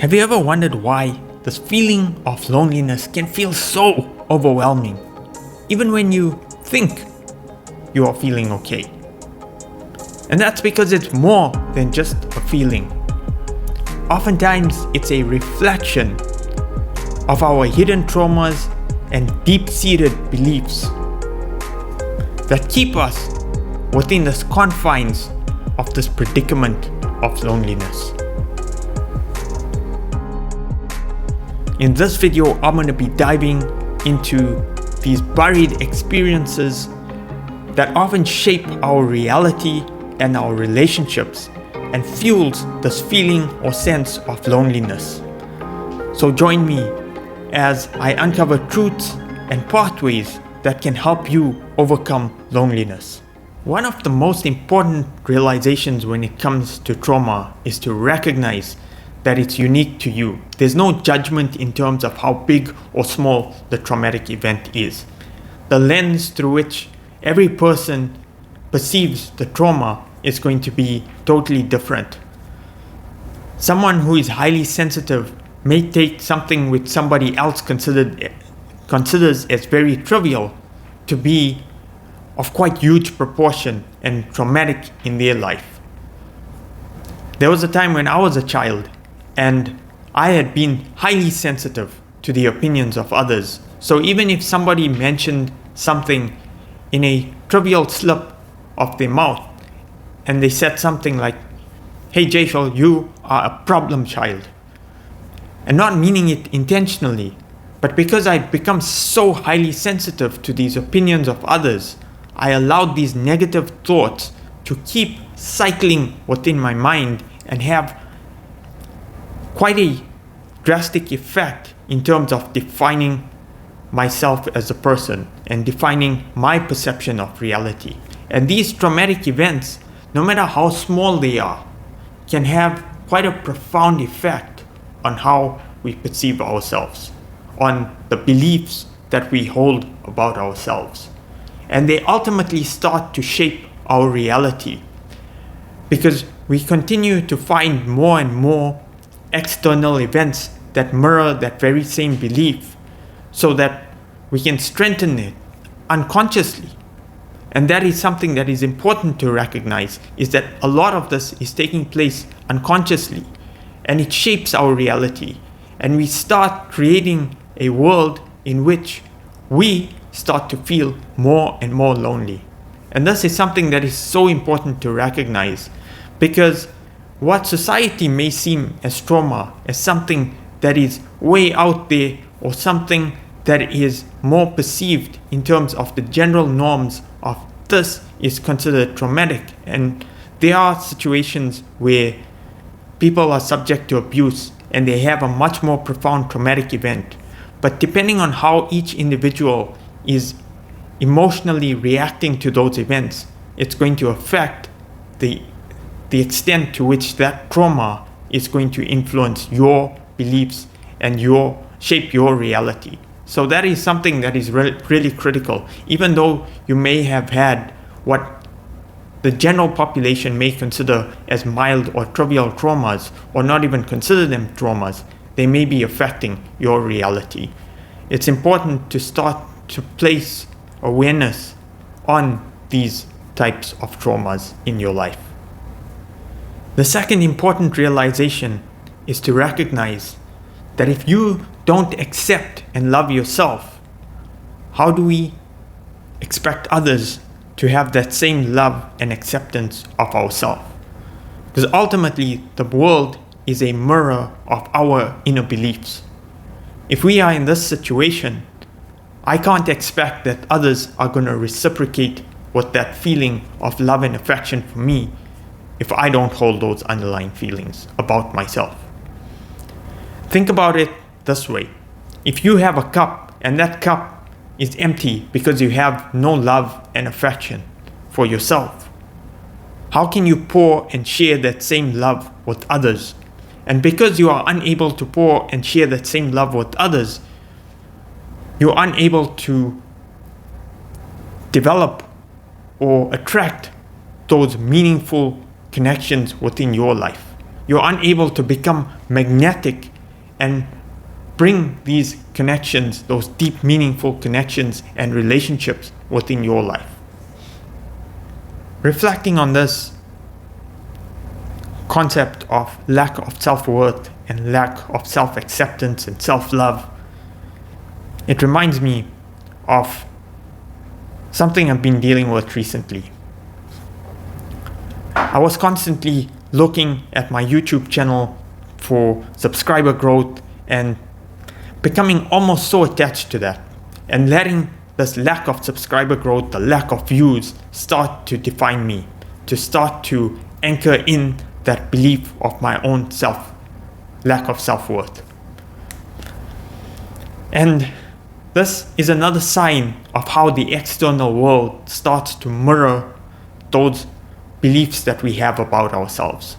Have you ever wondered why this feeling of loneliness can feel so overwhelming, even when you think you are feeling okay? And that's because it's more than just a feeling. Oftentimes, it's a reflection of our hidden traumas and deep-seated beliefs that keep us within the confines of this predicament of loneliness. In this video, I'm going to be diving into these buried experiences that often shape our reality and our relationships and fuels this feeling or sense of loneliness. So join me as I uncover truths and pathways that can help you overcome loneliness. One of the most important realizations when it comes to trauma is to recognize that it's unique to you. There's no judgment in terms of how big or small the traumatic event is. The lens through which every person perceives the trauma is going to be totally different. Someone who is highly sensitive may take something which somebody else considers as very trivial to be of quite huge proportion and traumatic in their life. There was a time when I was a child and I had been highly sensitive to the opinions of others. So even if somebody mentioned something in a trivial slip of their mouth and they said something like, "Hey Jayshal, you are a problem child," and not meaning it intentionally, but because I'd become so highly sensitive to these opinions of others, I allowed these negative thoughts to keep cycling within my mind and have quite a drastic effect in terms of defining myself as a person and defining my perception of reality. And these traumatic events, no matter how small they are, can have quite a profound effect on how we perceive ourselves, on the beliefs that we hold about ourselves. And they ultimately start to shape our reality because we continue to find more and more external events that mirror that very same belief so that we can strengthen it unconsciously. And that is something that is important to recognize, is that a lot of this is taking place unconsciously and it shapes our reality. And we start creating a world in which we start to feel more and more lonely. And this is something that is so important to recognize, because what society may seem as trauma, as something that is way out there or something that is more perceived in terms of the general norms of this is considered traumatic. And there are situations where people are subject to abuse and they have a much more profound traumatic event. But depending on how each individual is emotionally reacting to those events, it's going to affect the extent to which that trauma is going to influence your beliefs and shape your reality. So that is something that is really critical. Even though you may have had what the general population may consider as mild or trivial traumas, or not even consider them traumas, they may be affecting your reality. It's important to start to place awareness on these types of traumas in your life. The second important realization is to recognize that if you don't accept and love yourself, how do we expect others to have that same love and acceptance of ourselves? Because ultimately, the world is a mirror of our inner beliefs. If we are in this situation, I can't expect that others are going to reciprocate with that feeling of love and affection for me if I don't hold those underlying feelings about myself. Think about it this way. If you have a cup and that cup is empty because you have no love and affection for yourself, how can you pour and share that same love with others? And because you are unable to pour and share that same love with others, you're unable to develop or attract those meaningful connections within your life. You're unable to become magnetic and bring these connections, those deep, meaningful connections and relationships within your life. Reflecting on this concept of lack of self-worth and lack of self-acceptance and self-love, it reminds me of something I've been dealing with recently. I was constantly looking at my YouTube channel for subscriber growth and becoming almost so attached to that, and letting this lack of subscriber growth, the lack of views, start to define me, to start to anchor in that belief of my own lack of self-worth. And this is another sign of how the external world starts to mirror those beliefs that we have about ourselves.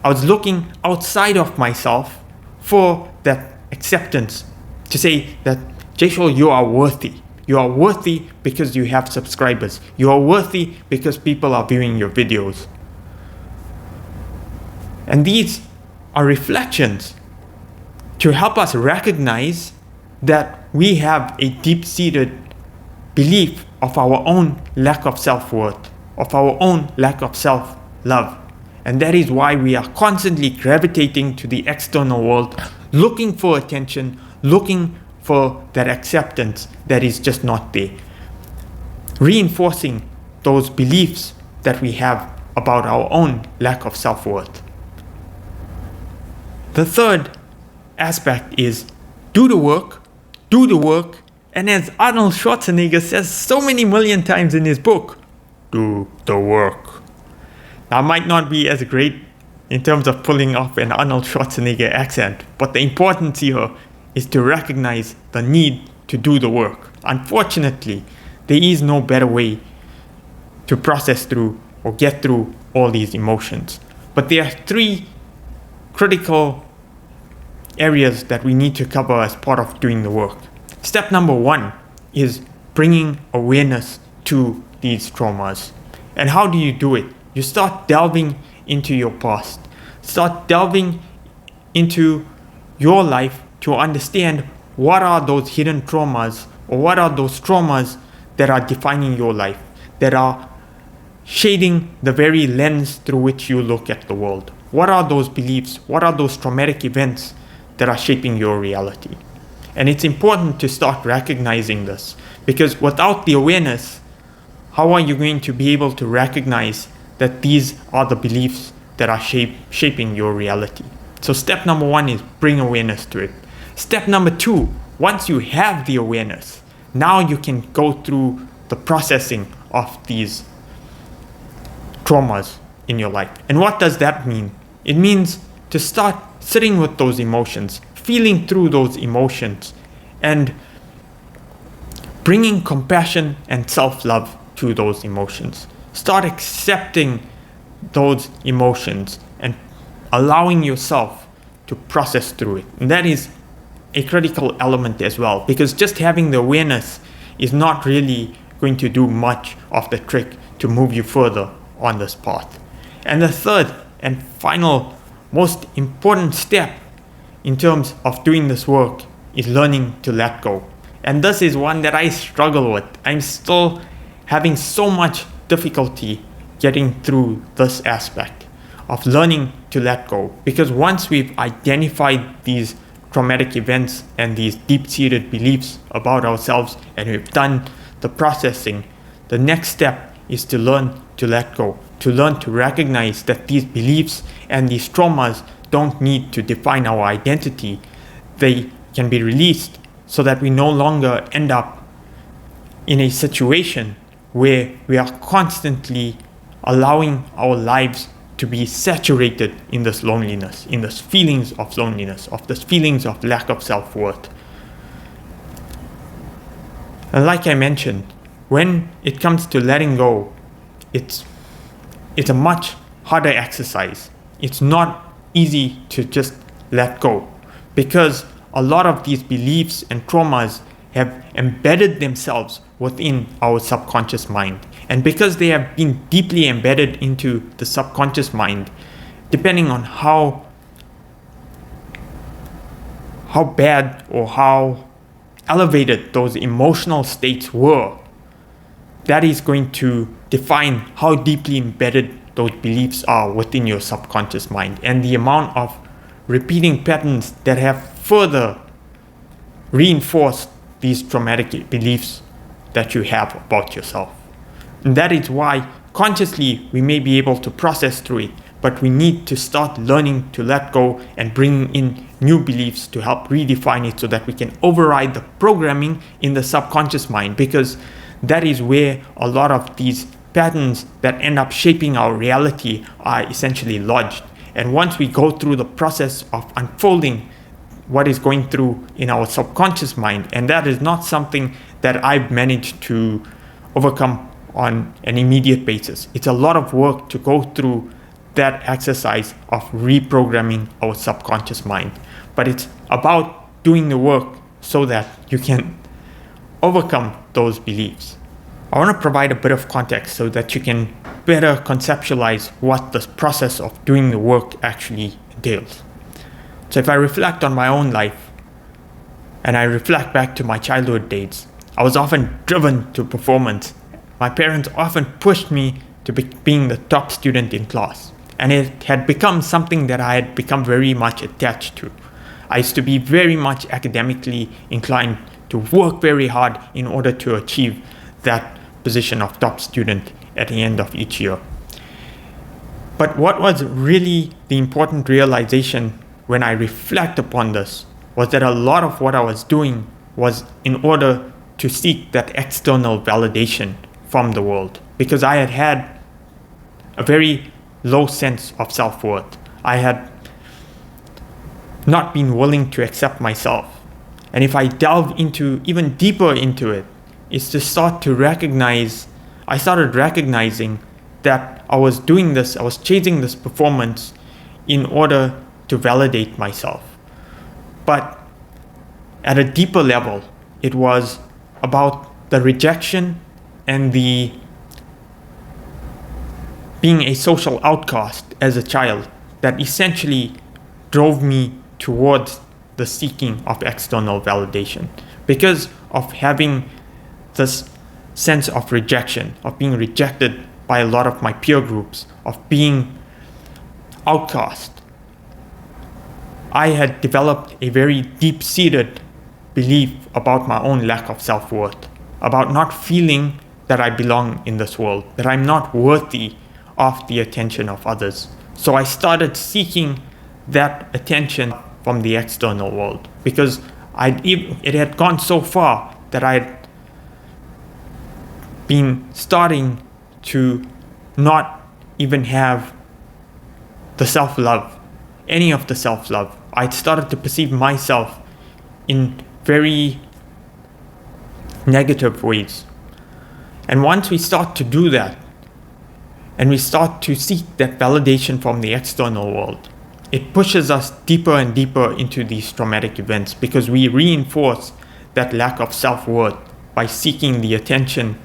I was looking outside of myself for that acceptance, to say that, Jaishul, you are worthy. You are worthy because you have subscribers. You are worthy because people are viewing your videos. And these are reflections to help us recognize that we have a deep-seated belief of our own lack of self-worth, of our own lack of self-love. And that is why we are constantly gravitating to the external world, looking for attention, looking for that acceptance that is just not there. Reinforcing those beliefs that we have about our own lack of self-worth. The third aspect is do the work, and as Arnold Schwarzenegger says so many million times in his book, do the work. Now, it might not be as great in terms of pulling off an Arnold Schwarzenegger accent, but the importance here is to recognize the need to do the work. Unfortunately, there is no better way to process through or get through all these emotions. But there are 3 critical areas that we need to cover as part of doing the work. Step number 1 is bringing awareness to these traumas. And how do you do it? You start delving into your past. Start delving into your life to understand what are those hidden traumas, or what are those traumas that are defining your life, that are shading the very lens through which you look at the world. What are those beliefs? What are those traumatic events that are shaping your reality? And it's important to start recognizing this, because without the awareness, how are you going to be able to recognize that these are the beliefs that are shaping your reality? So step number 1 is bring awareness to it. Step number 2, once you have the awareness, now you can go through the processing of these traumas in your life. And what does that mean? It means to start sitting with those emotions, feeling through those emotions, and bringing compassion and self-love to those emotions. Start accepting those emotions and allowing yourself to process through it. And that is a critical element as well, because just having the awareness is not really going to do much of the trick to move you further on this path. And the third and final most important step in terms of doing this work is learning to let go. And this is one that I struggle with. I'm still having so much difficulty getting through this aspect of learning to let go, because once we've identified these traumatic events and these deep-seated beliefs about ourselves and we've done the processing, the next step is to learn to let go, to learn to recognize that these beliefs and these traumas don't need to define our identity. They can be released so that we no longer end up in a situation where we are constantly allowing our lives to be saturated in this loneliness, in this feelings of loneliness, of this feelings of lack of self-worth. And like I mentioned, when it comes to letting go, it's a much harder exercise. It's not easy to just let go, because a lot of these beliefs and traumas have embedded themselves within our subconscious mind. And because they have been deeply embedded into the subconscious mind, depending on how how bad or how elevated those emotional states were, that is going to define how deeply embedded those beliefs are within your subconscious mind, and the amount of repeating patterns that have further reinforced these traumatic beliefs that you have about yourself. And that is why consciously we may be able to process through it, but we need to start learning to let go and bring in new beliefs to help redefine it so that we can override the programming in the subconscious mind, because that is where a lot of these patterns that end up shaping our reality are essentially lodged. And once we go through the process of unfolding what is going through in our subconscious mind, and that is not something that I've managed to overcome on an immediate basis. It's a lot of work to go through that exercise of reprogramming our subconscious mind. But it's about doing the work so that you can overcome those beliefs. I want to provide a bit of context so that you can better conceptualize what the process of doing the work actually entails. So if I reflect on my own life and I reflect back to my childhood days, I was often driven to performance. My parents often pushed me to being the top student in class, and it had become something that I had become very much attached to. I used to be very much academically inclined to work very hard in order to achieve that position of top student at the end of each year. But what was really the important realization when I reflect upon this was that a lot of what I was doing was in order to seek that external validation from the world, because I had had a very low sense of self-worth. I had not been willing to accept myself. And if I delve into even deeper into it, is to start to recognize, I started recognizing that I was doing this, I was chasing this performance in order to validate myself. But at a deeper level, it was about the rejection and the being a social outcast as a child that essentially drove me towards the seeking of external validation. Because of having this sense of rejection, of being rejected by a lot of my peer groups, of being outcast, I had developed a very deep-seated belief about my own lack of self-worth, about not feeling that I belong in this world, that I'm not worthy of the attention of others. So I started seeking that attention from the external world, because it had gone so far that I had been starting to not even have the self-love, any of the self-love. I'd started to perceive myself in very negative ways. And once we start to do that, and we start to seek that validation from the external world, it pushes us deeper and deeper into these traumatic events, because we reinforce that lack of self-worth by seeking the attention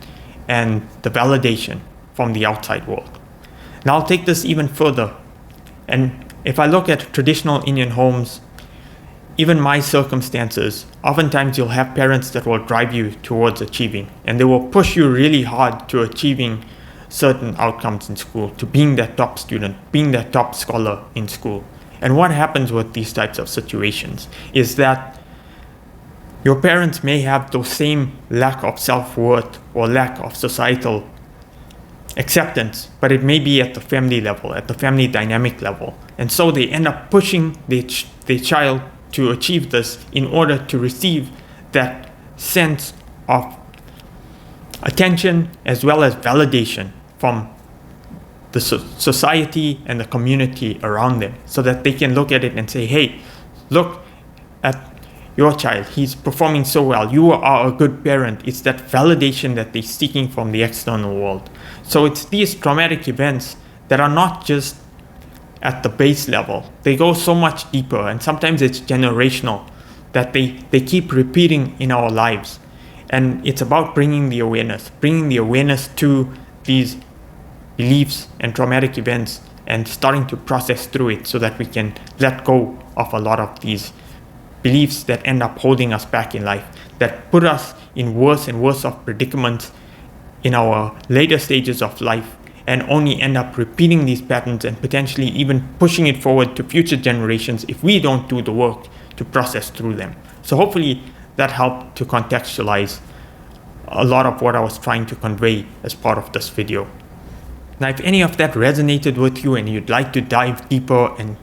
and the validation from the outside world. Now I'll take this even further. And if I look at traditional Indian homes, even my circumstances, oftentimes you'll have parents that will drive you towards achieving, and they will push you really hard to achieving certain outcomes in school, to being that top student, being that top scholar in school. And what happens with these types of situations is that your parents may have those same lack of self-worth or lack of societal acceptance, but it may be at the family level, at the family dynamic level. And so they end up pushing their child to achieve this in order to receive that sense of attention as well as validation from the society and the community around them, so that they can look at it and say, hey, look at your child, he's performing so well, you are a good parent. It's that validation that they're seeking from the external world. So it's these traumatic events that are not just at the base level, they go so much deeper, and sometimes it's generational, that they keep repeating in our lives. And it's about bringing the awareness to these beliefs and traumatic events and starting to process through it so that we can let go of a lot of these beliefs that end up holding us back in life, that put us in worse and worse of predicaments in our later stages of life, and only end up repeating these patterns and potentially even pushing it forward to future generations if we don't do the work to process through them. So hopefully that helped to contextualize a lot of what I was trying to convey as part of this video. Now, if any of that resonated with you and you'd like to dive deeper and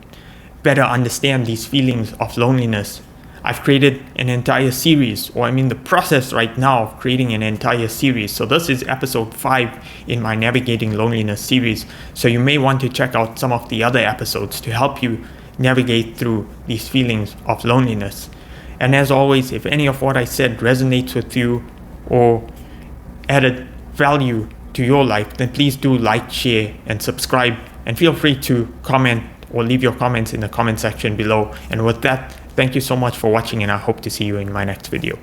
better understand these feelings of loneliness, I've created an entire series, or I'm in the process right now of creating an entire series. So this is episode 5 in my Navigating Loneliness series. So you may want to check out some of the other episodes to help you navigate through these feelings of loneliness. And as always, if any of what I said resonates with you or added value to your life, then please do like, share, and subscribe. And feel free to comment or leave your comments in the comment section below. And with that, thank you so much for watching, and I hope to see you in my next video.